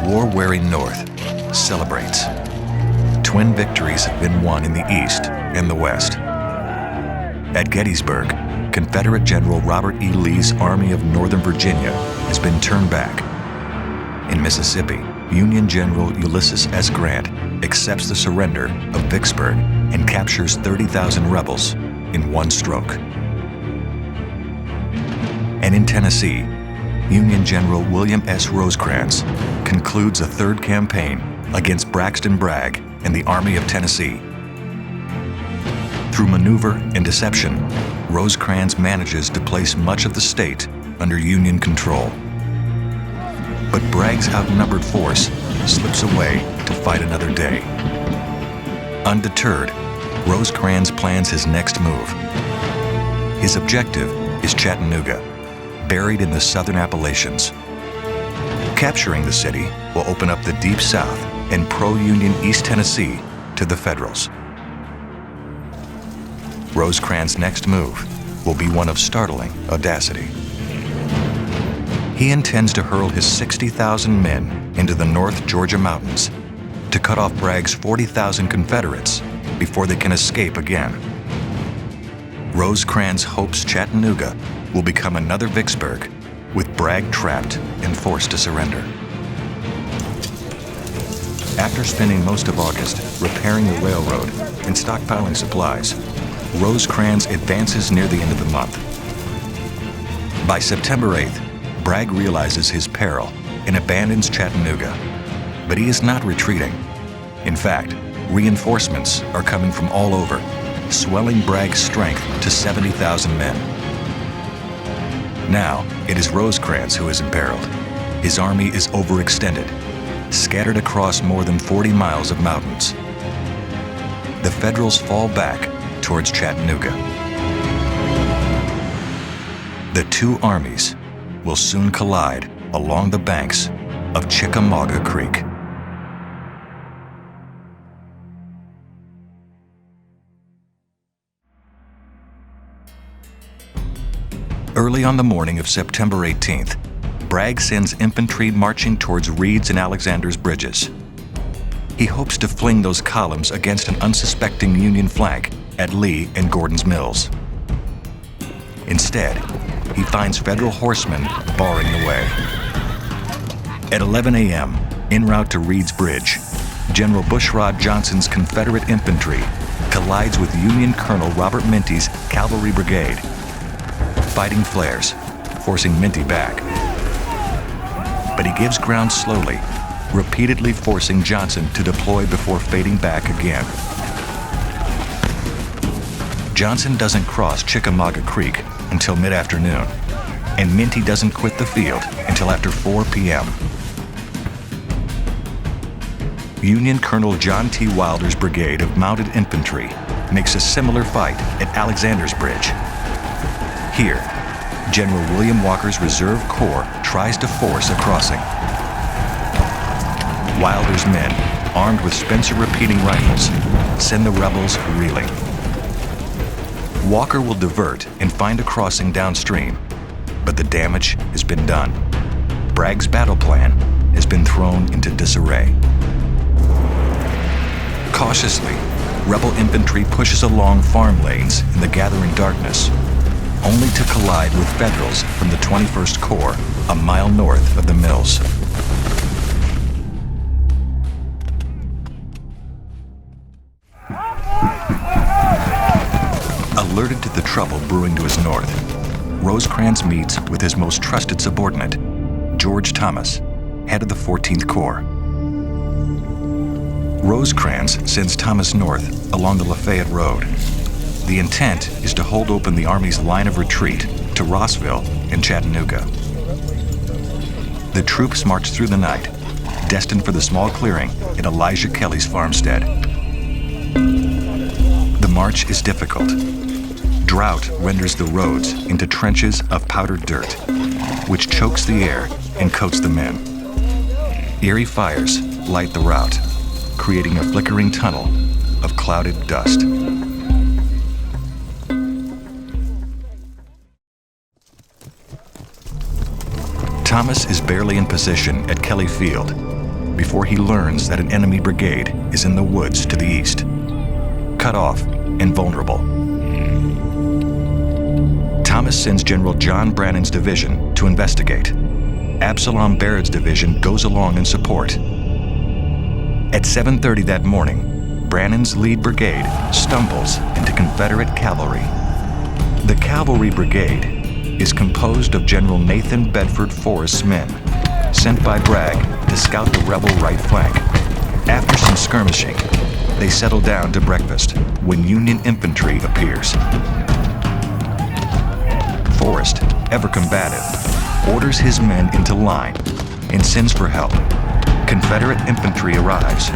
war-weary North celebrates. Twin victories have been won in the East and the West. At Gettysburg, Confederate General Robert E. Lee's Army of Northern Virginia has been turned back. In Mississippi, Union General Ulysses S. Grant accepts the surrender of Vicksburg and captures 30,000 rebels in one stroke. And in Tennessee, Union General William S. Rosecrans concludes a third campaign against Braxton Bragg and the Army of Tennessee. Through maneuver and deception, Rosecrans manages to place much of the state under Union control. But Bragg's outnumbered force slips away to fight another day. Undeterred, Rosecrans plans his next move. His objective is Chattanooga, buried in the southern Appalachians. Capturing the city will open up the Deep South and pro-Union East Tennessee to the Federals. Rosecrans' next move will be one of startling audacity. He intends to hurl his 60,000 men into the North Georgia mountains to cut off Bragg's 40,000 Confederates before they can escape again. Rosecrans hopes Chattanooga will become another Vicksburg, with Bragg trapped and forced to surrender. After spending most of August repairing the railroad and stockpiling supplies, Rosecrans advances near the end of the month. By September 8th, Bragg realizes his peril and abandons Chattanooga, but he is not retreating. In fact, reinforcements are coming from all over, swelling Bragg's strength to 70,000 men. Now, it is Rosecrans who is imperiled. His army is overextended, scattered across more than 40 miles of mountains. The Federals fall back towards Chattanooga. The two armies will soon collide along the banks of Chickamauga Creek. Early on the morning of September 18th, Bragg sends infantry marching towards Reed's and Alexander's bridges. He hopes to fling those columns against an unsuspecting Union flank at Lee and Gordon's Mills. Instead, he finds Federal horsemen barring the way. At 11 a.m., en route to Reed's Bridge, General Bushrod Johnson's Confederate infantry collides with Union Colonel Robert Minty's cavalry brigade. Fighting flares, forcing Minty back. But he gives ground slowly, repeatedly forcing Johnson to deploy before fading back again. Johnson doesn't cross Chickamauga Creek until mid-afternoon, and Minty doesn't quit the field until after 4 p.m. Union Colonel John T. Wilder's brigade of mounted infantry makes a similar fight at Alexander's Bridge. Here, General William Walker's Reserve Corps tries to force a crossing. Wilder's men, armed with Spencer repeating rifles, send the rebels reeling. Walker will divert and find a crossing downstream, but the damage has been done. Bragg's battle plan has been thrown into disarray. Cautiously, rebel infantry pushes along farm lanes in the gathering darkness, only to collide with Federals from the 21st Corps a mile north of the mills. Alerted to the trouble brewing to his north, Rosecrans meets with his most trusted subordinate, George Thomas, head of the 14th Corps. Rosecrans sends Thomas north along the Lafayette Road. The intent is to hold open the Army's line of retreat to Rossville and Chattanooga. The troops march through the night, destined for the small clearing at Elijah Kelly's farmstead. The march is difficult. Drought renders the roads into trenches of powdered dirt, which chokes the air and coats the men. Eerie fires light the route, creating a flickering tunnel of clouded dust. Thomas is barely in position at Kelly Field before he learns that an enemy brigade is in the woods to the east, cut off and vulnerable. Thomas sends General John Brannan's division to investigate. Absalom Barrett's division goes along in support. At 7:30 that morning, Brannan's lead brigade stumbles into Confederate cavalry. The cavalry brigade is composed of General Nathan Bedford Forrest's men, sent by Bragg to scout the rebel right flank. After some skirmishing, they settle down to breakfast when Union infantry appears. Forrest, ever combative, orders his men into line and sends for help. Confederate infantry arrives,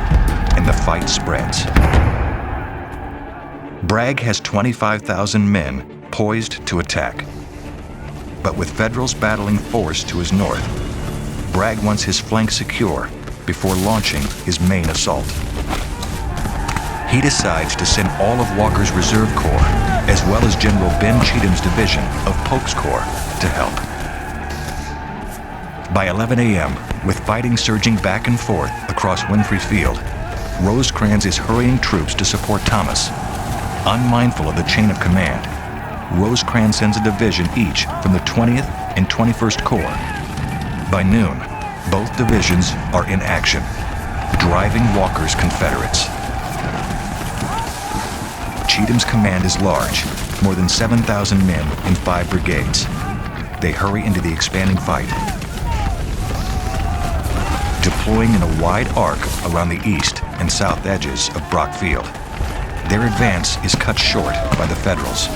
and the fight spreads. Bragg has 25,000 men poised to attack. But with Federals battling Forrest to his north, Bragg wants his flank secure before launching his main assault. He decides to send all of Walker's Reserve Corps, as well as General Ben Cheatham's division of Polk's Corps, to help. By 11 a.m., with fighting surging back and forth across Winfrey Field, Rosecrans is hurrying troops to support Thomas. Unmindful of the chain of command, Rosecrans sends a division each from the 20th and 21st Corps. By noon, both divisions are in action, driving Walker's Confederates. Cheatham's command is large, more than 7,000 men in 5 brigades. They hurry into the expanding fight, deploying in a wide arc around the east and south edges of Brock Field. Their advance is cut short by the Federals.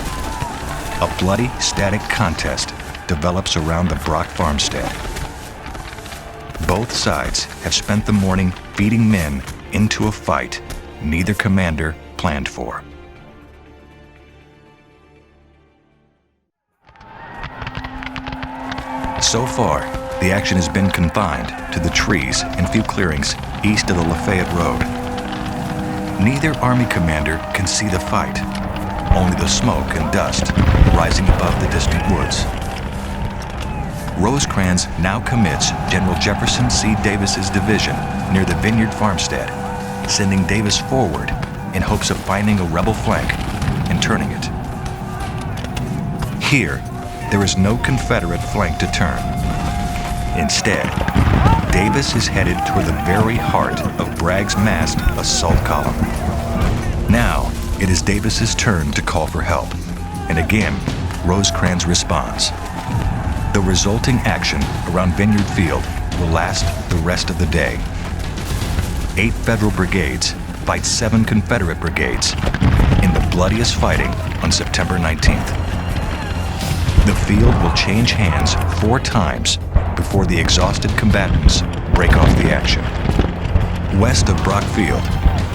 A bloody, static contest develops around the Brock farmstead. Both sides have spent the morning feeding men into a fight neither commander planned for. So far, the action has been confined to the trees and few clearings east of the Lafayette Road. Neither Army commander can see the fight, only the smoke and dust rising above the distant woods. Rosecrans now commits General Jefferson C. Davis's division near the Vineyard farmstead, sending Davis forward in hopes of finding a rebel flank and turning it. Here, there is no Confederate flank to turn. Instead, Davis is headed toward the very heart of Bragg's massed assault column. Now, it is Davis's turn to call for help, and again, Rosecrans responds. The resulting action around Vineyard Field will last the rest of the day. 8 Federal brigades fight 7 Confederate brigades in the bloodiest fighting on September 19th. The field will change hands 4 times before the exhausted combatants break off the action. West of Brock Field,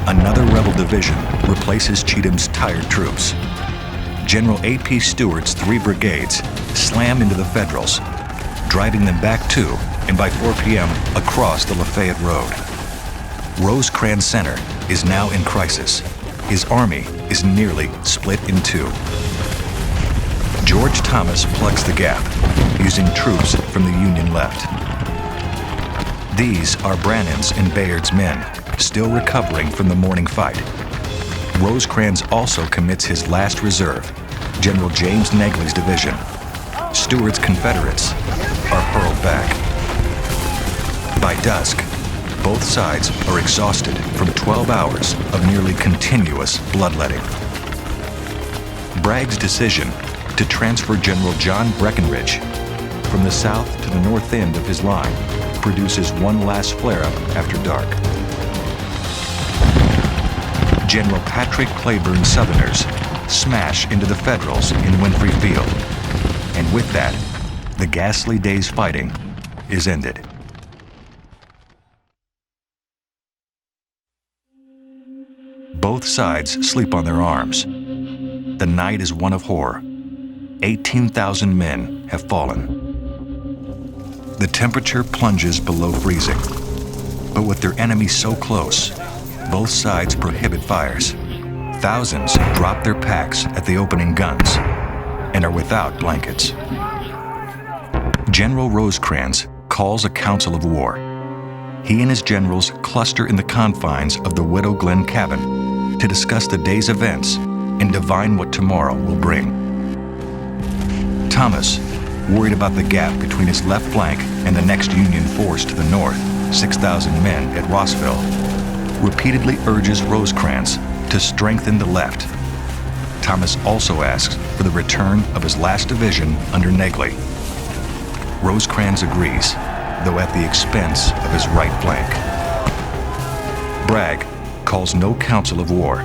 another rebel division replaces Cheatham's tired troops. General A.P. Stewart's 3 brigades slam into the Federals, driving them back to, and by 4 p.m., across the Lafayette Road. Rosecrans Center is now in crisis. His army is nearly split in 2. George Thomas plugs the gap, using troops from the Union left. These are Brannan's and Bayard's men, still recovering from the morning fight. Rosecrans also commits his last reserve, General James Negley's division. Stewart's Confederates are hurled back. By dusk, both sides are exhausted from 12 hours of nearly continuous bloodletting. Bragg's decision to transfer General John Breckinridge from the south to the north end of his line produces one last flare-up after dark. General Patrick Cleburne's Southerners smash into the Federals in Winfrey Field, and with that, the ghastly day's fighting is ended. Both sides sleep on their arms. The night is one of horror. 18,000 men have fallen. The temperature plunges below freezing, but with their enemy so close, both sides prohibit fires. Thousands drop their packs at the opening guns and are without blankets. General Rosecrans calls a council of war. he and his generals cluster in the confines of the Widow Glen cabin to discuss the day's events and divine what tomorrow will bring. Thomas, worried about the gap between his left flank and the next Union force to the north, 6,000 men at Rossville, repeatedly urges Rosecrans to strengthen the left. Thomas also asks for the return of his last division under Negley. Rosecrans agrees, though at the expense of his right flank. Bragg calls no council of war.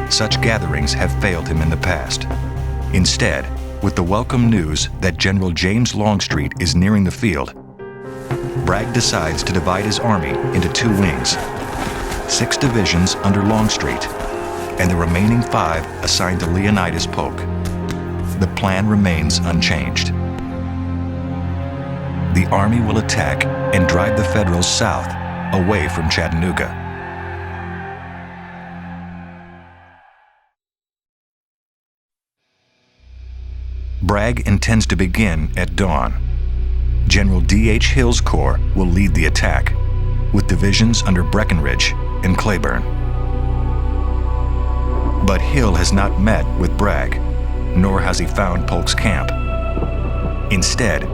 Such gatherings have failed him in the past. Instead, with the welcome news that General James Longstreet is nearing the field, Bragg decides to divide his army into 2 wings, 6 divisions under Longstreet, and the remaining 5 assigned to Leonidas Polk. The plan remains unchanged. The Army will attack and drive the Federals south, away from Chattanooga. Bragg intends to begin at dawn. General D.H. Hill's corps will lead the attack, with divisions under Breckinridge and Cleburne. But Hill has not met with Bragg, nor has he found Polk's camp. Instead,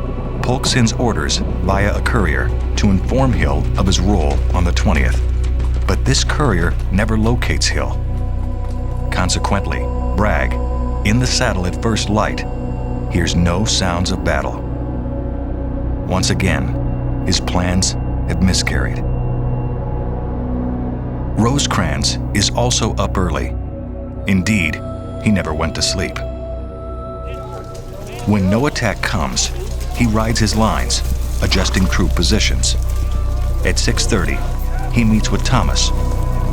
Polk sends orders via a courier to inform Hill of his role on the 20th, but this courier never locates Hill. Consequently, Bragg, in the saddle at first light, hears no sounds of battle. Once again, his plans have miscarried. Rosecrans is also up early. Indeed, he never went to sleep. When no attack comes, he rides his lines, adjusting troop positions. At 6:30, he meets with Thomas,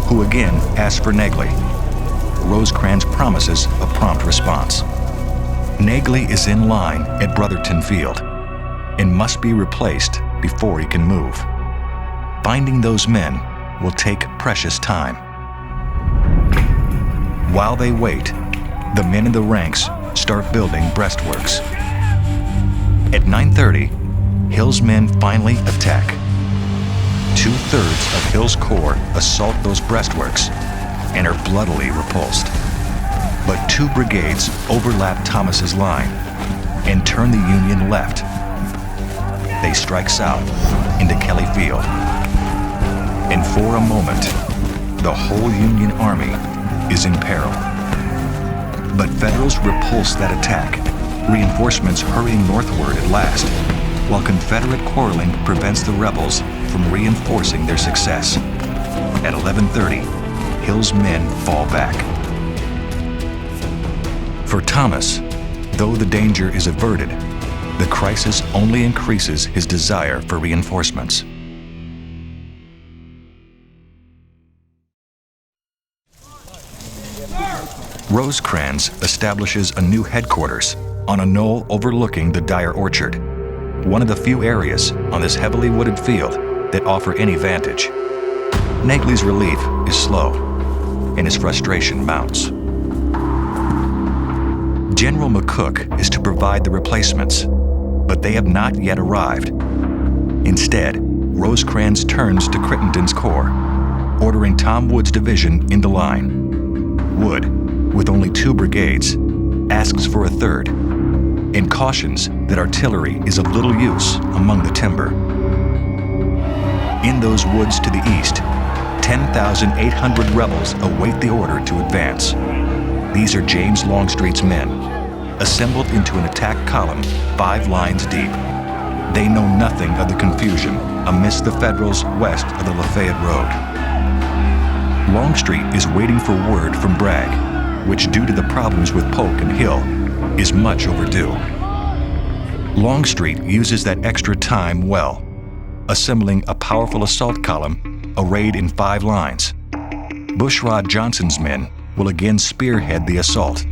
who again asks for Negley. Rosecrans promises a prompt response. Negley is in line at Brotherton Field and must be replaced before he can move. Finding those men will take precious time. While they wait, the men in the ranks start building breastworks. At 9:30, Hill's men finally attack. 2/3 of Hill's corps assault those breastworks and are bloodily repulsed. But 2 brigades overlap Thomas's line and turn the Union left. They strike south into Kelly Field. And for a moment, the whole Union army is in peril. But Federals repulse that attack, reinforcements hurrying northward at last, while Confederate quarreling prevents the rebels from reinforcing their success. At 11:30, Hill's men fall back. For Thomas, though the danger is averted, the crisis only increases his desire for reinforcements. Rosecrans establishes a new headquarters on a knoll overlooking the Dyer Orchard, one of the few areas on this heavily wooded field that offer any vantage. Negley's relief is slow, and his frustration mounts. General McCook is to provide the replacements, but they have not yet arrived. Instead, Rosecrans turns to Crittenden's corps, ordering Tom Wood's division into line. Wood, with only 2 brigades, asks for a 3rd, and cautions that artillery is of little use among the timber. In those woods to the east, 10,800 rebels await the order to advance. These are James Longstreet's men, assembled into an attack column 5 lines deep. They know nothing of the confusion amidst the Federals west of the Lafayette Road. Longstreet is waiting for word from Bragg, which, due to the problems with Polk and Hill, is much overdue. Longstreet uses that extra time well, assembling a powerful assault column arrayed in 5 lines. Bushrod Johnson's men will again spearhead the assault.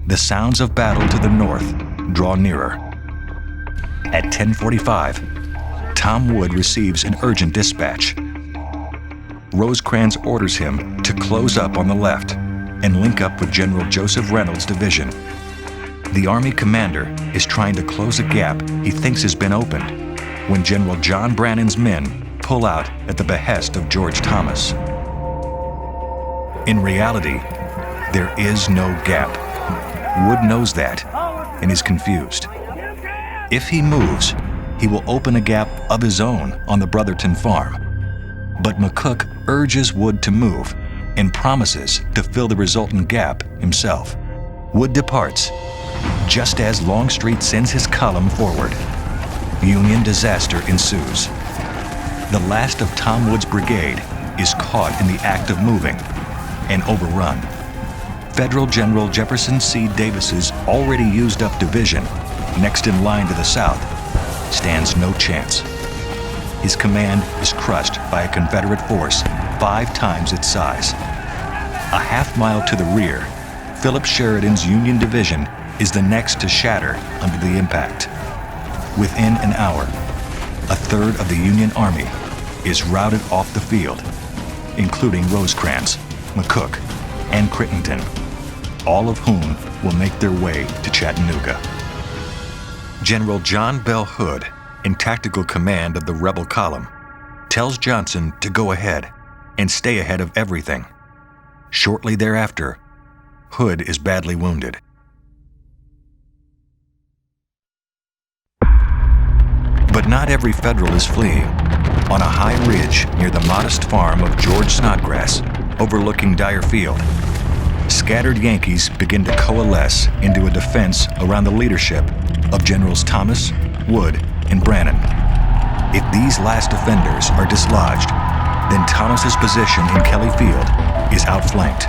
The sounds of battle to the north draw nearer. At 10:45, Tom Wood receives an urgent dispatch. Rosecrans orders him to close up on the left and link up with General Joseph Reynolds' division. The Army commander is trying to close a gap he thinks has been opened when General John Brannan's men pull out at the behest of George Thomas. In reality, there is no gap. Wood knows that and is confused. If he moves, he will open a gap of his own on the Brotherton farm. But McCook urges Wood to move and promises to fill the resultant gap himself. Wood departs just as Longstreet sends his column forward. Union disaster ensues. The last of Tom Wood's brigade is caught in the act of moving and overrun. Federal General Jefferson C. Davis's already used up division, next in line to the south, stands no chance. His command is crushed by a Confederate force 5 times its size. A half-mile to the rear, Philip Sheridan's Union division is the next to shatter under the impact. Within an hour, a third of the Union Army is routed off the field, including Rosecrans, McCook, and Crittenden, all of whom will make their way to Chattanooga. General John Bell Hood, in tactical command of the rebel column, tells Johnson to go ahead and stay ahead of everything. Shortly thereafter, Hood is badly wounded. But not every Federal is fleeing. On a high ridge near the modest farm of George Snodgrass, overlooking Dyer Field, scattered Yankees begin to coalesce into a defense around the leadership of Generals Thomas, Wood, and Brannan. If these last defenders are dislodged, then Thomas's position in Kelly Field is outflanked,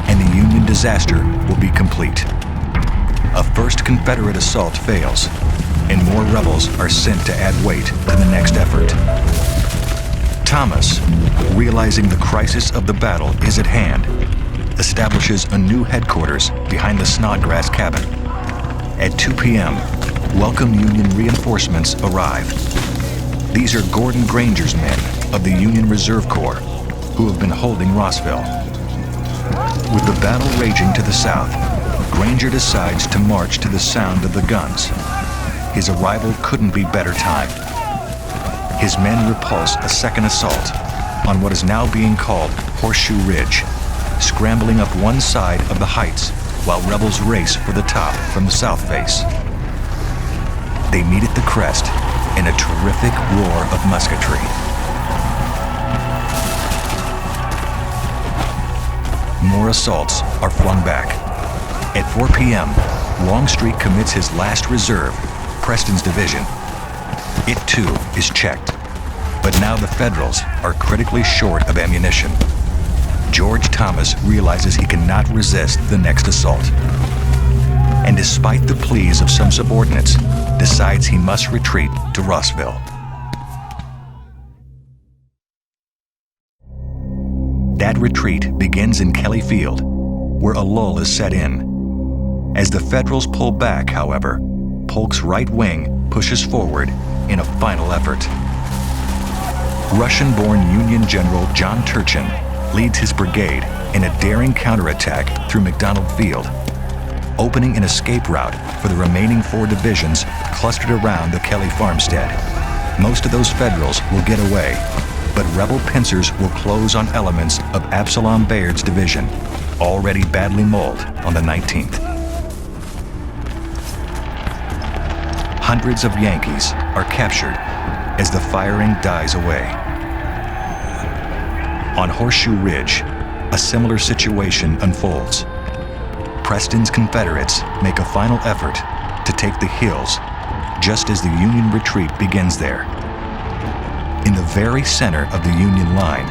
and the Union disaster will be complete. A first Confederate assault fails, and more rebels are sent to add weight to the next effort. Thomas, realizing the crisis of the battle is at hand, establishes a new headquarters behind the Snodgrass cabin. At 2 p.m., welcome Union reinforcements arrive. These are Gordon Granger's men of the Union Reserve Corps, who have been holding Rossville. With the battle raging to the south, Granger decides to march to the sound of the guns. His arrival couldn't be better timed. His men repulse a second assault on what is now being called Horseshoe Ridge, scrambling up one side of the heights while rebels race for the top from the south face. They meet at the crest in a terrific roar of musketry. More assaults are flung back. At 4 p.m., Longstreet commits his last reserve, Preston's division. It too is checked, but now the Federals are critically short of ammunition. George Thomas realizes he cannot resist the next assault, and despite the pleas of some subordinates, decides he must retreat to Rossville. That retreat begins in Kelly Field, where a lull is set in. As the Federals pull back, however, Polk's right wing pushes forward in a final effort. Russian-born Union General John Turchin leads his brigade in a daring counterattack through McDonald Field, opening an escape route for the remaining 4 divisions clustered around the Kelly farmstead. Most of those Federals will get away, but rebel pincers will close on elements of Absalom Bayard's division, already badly mauled on the 19th. Hundreds of Yankees are captured as the firing dies away. On Horseshoe Ridge, a similar situation unfolds. Preston's Confederates make a final effort to take the hills just as the Union retreat begins there. In the very center of the Union line,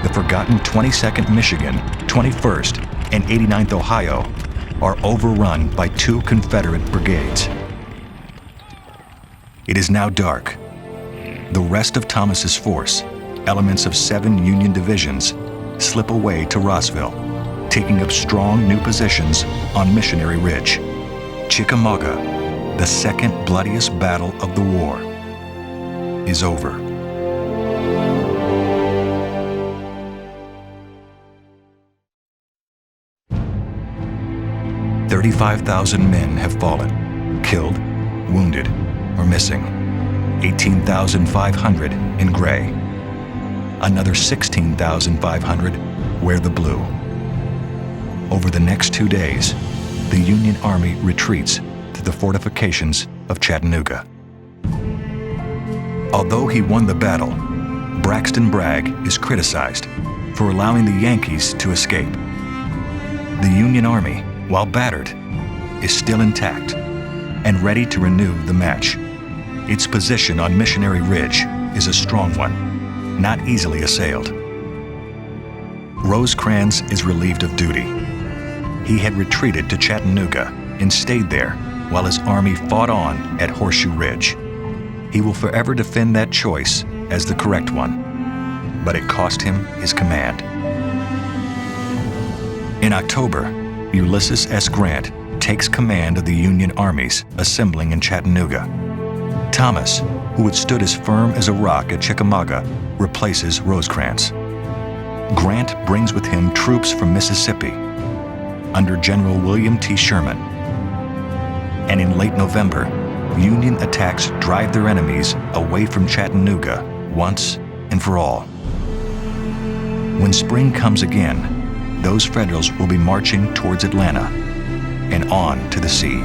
the forgotten 22nd Michigan, 21st, and 89th Ohio are overrun by 2 Confederate brigades. It is now dark. The rest of Thomas's force, elements of 7 Union divisions, slip away to Rossville, taking up strong new positions on Missionary Ridge. Chickamauga, the second bloodiest battle of the war, is over. "35,000 men have fallen, killed, wounded, or missing. 18,500 in gray. Another 16,500 wear the blue. Over the next 2 days, the Union Army retreats to the fortifications of Chattanooga. Although he won the battle, Braxton Bragg is criticized for allowing the Yankees to escape. The Union Army, while battered, is still intact and ready to renew the match. Its position on Missionary Ridge is a strong one, not easily assailed. Rosecrans is relieved of duty. He had retreated to Chattanooga and stayed there while his army fought on at Horseshoe Ridge. He will forever defend that choice as the correct one, but it cost him his command. In October, Ulysses S. Grant takes command of the Union armies assembling in Chattanooga. Thomas, who had stood as firm as a rock at Chickamauga, replaces Rosecrans. Grant brings with him troops from Mississippi under General William T. Sherman. And in late November, Union attacks drive their enemies away from Chattanooga once and for all. When spring comes again, those Federals will be marching towards Atlanta and on to the sea.